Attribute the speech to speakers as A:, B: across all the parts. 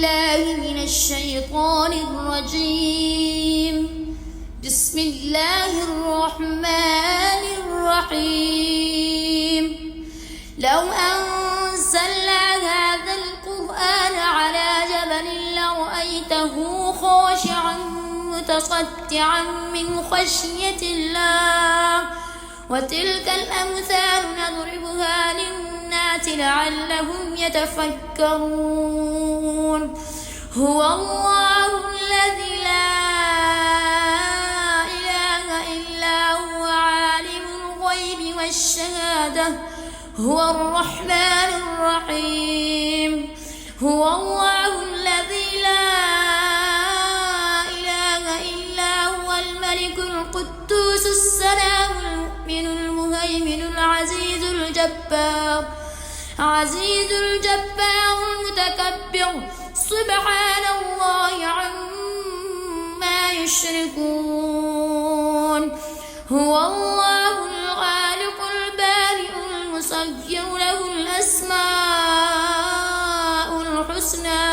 A: بالله من الشيطان الرجيم. بسم الله الرحمن الرحيم. لو أنزلنا هذا القرآن على جبل لرأيته خاشعا متصدعا من خشية الله. وتلك الأمثال نضربها للناس لعلهم يتفكرون. هو الله الذي لا إله إلا هو عالم الغيب والشهادة هو الرحمن الرحيم. هو الله الذي لا إله إلا هو الملك القدوس السلام المؤمن المهيمن العزيز الجبار المتكبر سبحان الله عما يشركون. هو الله الخالق البارئ المصور له الأسماء الحسنى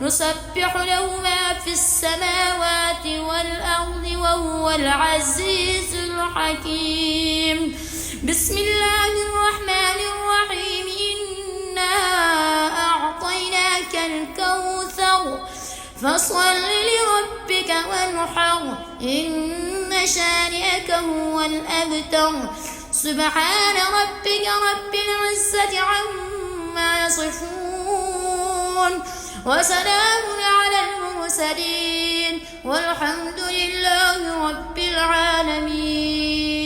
A: يسبح له ما في السماوات والأرض وهو العزيز الحكيم. بسم الله الرحمن الرحيم. إنا أعطيناك الكوثر فصل لربك وانحر إن شانئك هو الأبتر. سبحان ربك رب العزة عما يصفون وسلام على المرسلين والحمد لله رب العالمين.